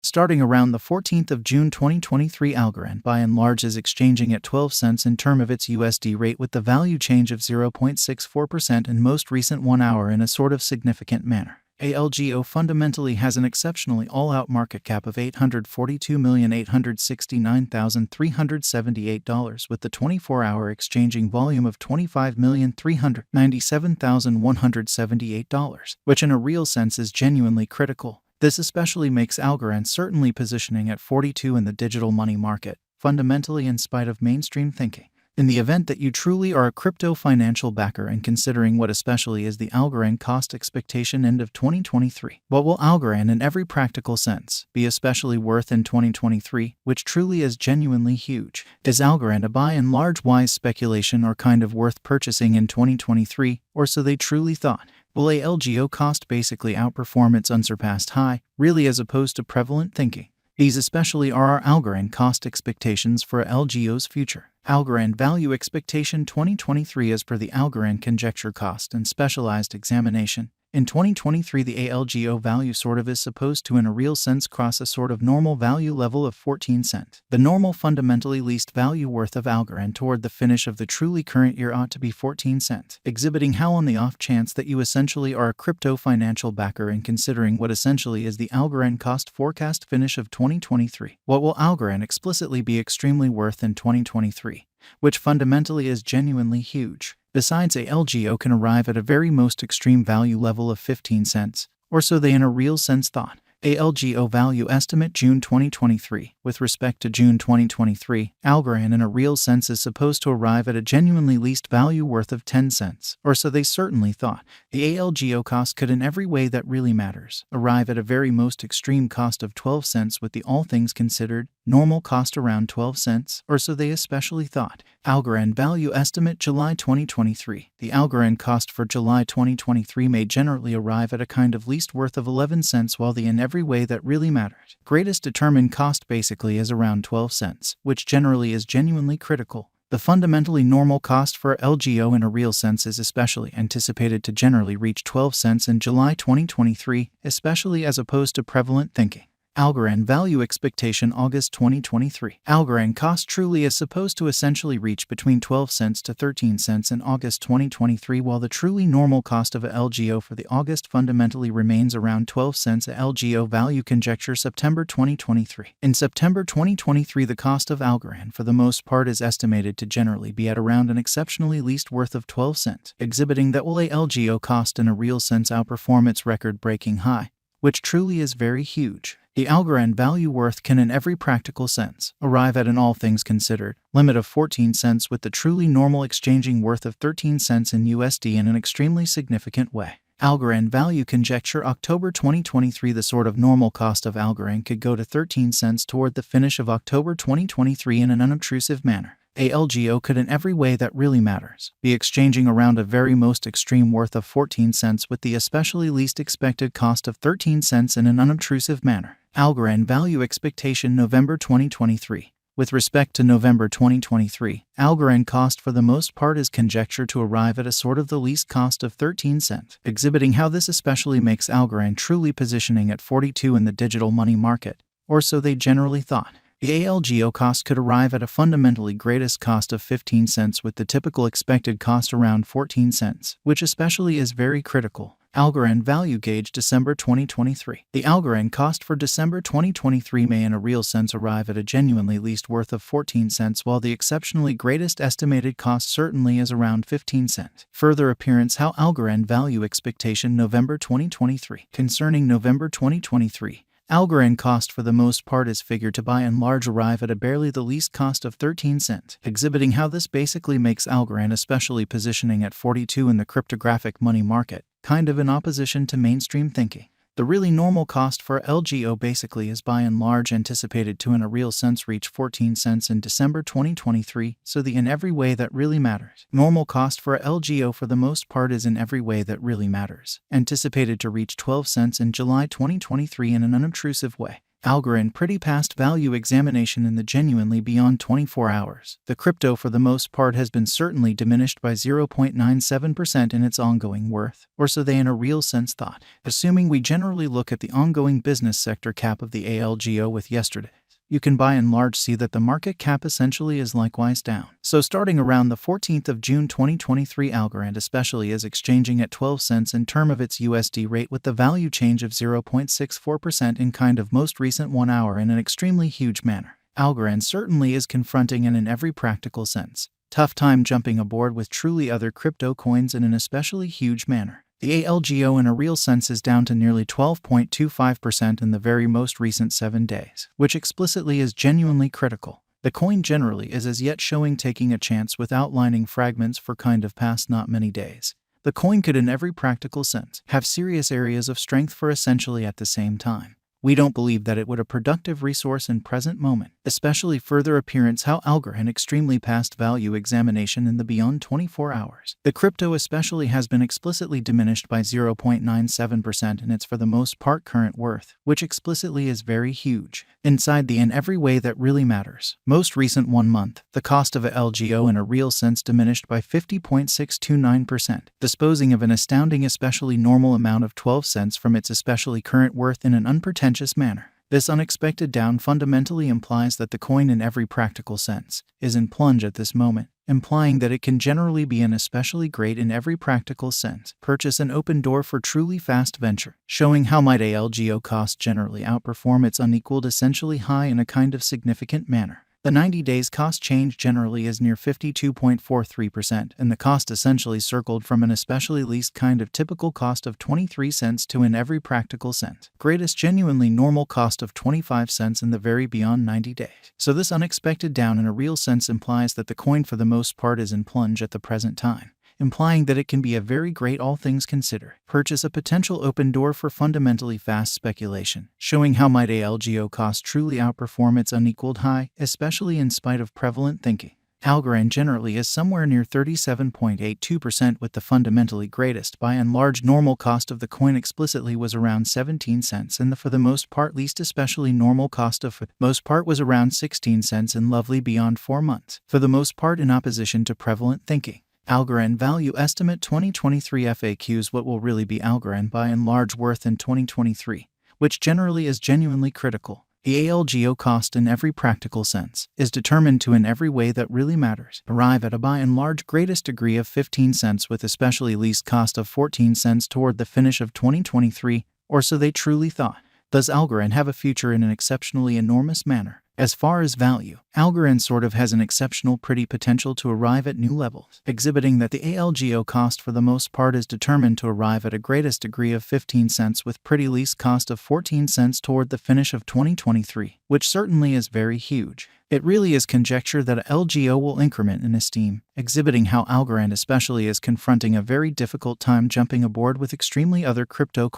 Starting around the 14th of June 2023, Algorand by and large is exchanging at 12 cents in term of its USD rate with the value change of 0.64% in most recent 1 hour in a sort of significant manner. ALGO fundamentally has an exceptionally all-out market cap of $842,869,378 with the 24-hour exchanging volume of $25,397,178, which in a real sense is genuinely critical. This especially makes Algorand certainly positioning at 42 in the digital money market, fundamentally in spite of mainstream thinking. In the event that you truly are a crypto financial backer and considering what especially is the Algorand cost expectation end of 2023, what will Algorand in every practical sense be especially worth in 2023, which truly is genuinely huge? Is Algorand a by and large wise speculation or kind of worth purchasing in 2023, or so they truly thought? Will ALGO cost basically outperform its unsurpassed high, really, as opposed to prevalent thinking? These especially are our Algorand cost expectations for ALGO's future. Algorand value expectation 2023 as per the Algorand conjecture cost and specialized examination. In 2023, the ALGO value sort of is supposed to in a real sense cross a sort of normal value level of 14 cents. The normal fundamentally least value worth of Algorand toward the finish of the truly current year ought to be 14 cents, exhibiting how on the off chance that you essentially are a crypto financial backer and considering what essentially is the Algorand cost forecast finish of 2023. What will Algorand explicitly be extremely worth in 2023? Which fundamentally is genuinely huge. Besides, ALGO can arrive at a very most extreme value level of 15 cents, or so they in a real sense thought. ALGO value estimate June 2023. With respect to June 2023, Algorand in a real sense is supposed to arrive at a genuinely least value worth of 10 cents, or so they certainly thought. The ALGO cost could in every way that really matters arrive at a very most extreme cost of 12 cents with the all things considered normal cost around 12 cents, or so they especially thought. Algorand value estimate July 2023. The Algorand cost for July 2023 may generally arrive at a kind of least worth of 11 cents while the in every way that really matters greatest determined cost basically is around 12 cents, which generally is genuinely critical. The fundamentally normal cost for LGO in a real sense is especially anticipated to generally reach 12 cents in July 2023, especially as opposed to prevalent thinking. Algorand value expectation August 2023. Algorand cost truly is supposed to essentially reach between 12 cents to 13 cents in August 2023, while the truly normal cost of a LGO for the August fundamentally remains around 12 cents. A LGO value conjecture September 2023. In September 2023, the cost of Algorand for the most part is estimated to generally be at around an exceptionally least worth of 12 cents, exhibiting that will a LGO cost in a real sense outperform its record-breaking high, which truly is very huge. The Algorand value worth can in every practical sense arrive at an all things considered limit of 14 cents with the truly normal exchanging worth of 13 cents in USD in an extremely significant way. Algorand value conjecture October 2023. The sort of normal cost of Algorand could go to 13 cents toward the finish of October 2023 in an unobtrusive manner. ALGO could in every way that really matters be exchanging around a very most extreme worth of 14 cents with the especially least expected cost of 13 cents in an unobtrusive manner. Algorand value expectation November 2023. With respect to November 2023, Algorand cost for the most part is conjectured to arrive at a sort of the least cost of 13 cents, exhibiting how this especially makes Algorand truly positioning at 42 in the digital money market, or so they generally thought. The ALGO cost could arrive at a fundamentally greatest cost of 15 cents with the typical expected cost around 14 cents, which especially is very critical. Algorand value gauge December 2023. The Algorand cost for December 2023 may in a real sense arrive at a genuinely least worth of 14 cents while the exceptionally greatest estimated cost certainly is around 15 cents. Further appearance how Algorand value expectation November 2023. Concerning November 2023, Algorand cost for the most part is figured to by and large arrive at a barely the least cost of 13 cents, exhibiting how this basically makes Algorand especially positioning at 42 in the cryptographic money market, kind of in opposition to mainstream thinking. The really normal cost for LGO basically is by and large anticipated to in a real sense reach 14 cents in December 2023, so the in every way that really matters. Normal cost for LGO for the most part is in every way that really matters, anticipated to reach 12 cents in July 2023 in an unobtrusive way. Algorand pretty past value examination in the genuinely beyond 24 hours. The crypto for the most part has been certainly diminished by 0.97% in its ongoing worth, or so they in a real sense thought, assuming we generally look at the ongoing business sector cap of the ALGO with yesterday. You can by and large see that the market cap essentially is likewise down. So starting around the 14th of June 2023, Algorand especially is exchanging at 12 cents in term of its USD rate with the value change of 0.64% in kind of most recent 1 hour in an extremely huge manner. Algorand certainly is confronting and in every practical sense tough time jumping aboard with truly other crypto coins in an especially huge manner. The ALGO in a real sense is down to nearly 12.25% in the very most recent 7 days, which explicitly is genuinely critical. The coin generally is as yet showing taking a chance with outlining fragments for kind of past not many days. The coin could in every practical sense have serious areas of strength for essentially at the same time. We don't believe that it would a productive resource in present moment, especially further appearance how Algorand extremely past value examination in the beyond 24 hours. The crypto especially has been explicitly diminished by 0.97% in its for the most part current worth, which explicitly is very huge. Inside the in every way that really matters. Most recent 1 month, the cost of a LGO in a real sense diminished by 50.629%, disposing of an astounding especially normal amount of 12 cents from its especially current worth in an unpretentious manner. This unexpected down fundamentally implies that the coin in every practical sense is in plunge at this moment, implying that it can generally be an especially great in every practical sense purchase an open door for truly fast venture, showing how might ALGO cost generally outperform its unequaled essentially high in a kind of significant manner. The 90 days cost change generally is near 52.43%, and the cost essentially circled from an especially least kind of typical cost of 23 cents to in every practical sense greatest genuinely normal cost of 25 cents in the very beyond 90 days. So this unexpected down in a real sense implies that the coin for the most part is in plunge at the present time, implying that it can be a very great all things considered purchase a potential open door for fundamentally fast speculation, showing how might ALGO cost truly outperform its unequaled high, especially in spite of prevalent thinking. Algorand generally is somewhere near 37.82% with the fundamentally greatest by and large normal cost of the coin explicitly was around 17 cents and the for the most part least especially normal cost of most part was around 16 cents in lovely beyond 4 months, for the most part in opposition to prevalent thinking. Algorand Value Estimate 2023 FAQs What will really be Algorand by and large worth in 2023, which generally is genuinely critical. The ALGO cost in every practical sense is determined to in every way that really matters arrive at a by and large greatest degree of 15 cents with especially least cost of 14 cents toward the finish of 2023, or so they truly thought. Does Algorand have a future in an exceptionally enormous manner? As far as value, Algorand sort of has an exceptional pretty potential to arrive at new levels, exhibiting that the ALGO cost for the most part is determined to arrive at a greatest degree of 15 cents with pretty least cost of 14 cents toward the finish of 2023, which certainly is very huge. It really is conjecture that a LGO will increment in esteem, exhibiting how Algorand especially is confronting a very difficult time jumping aboard with extremely other crypto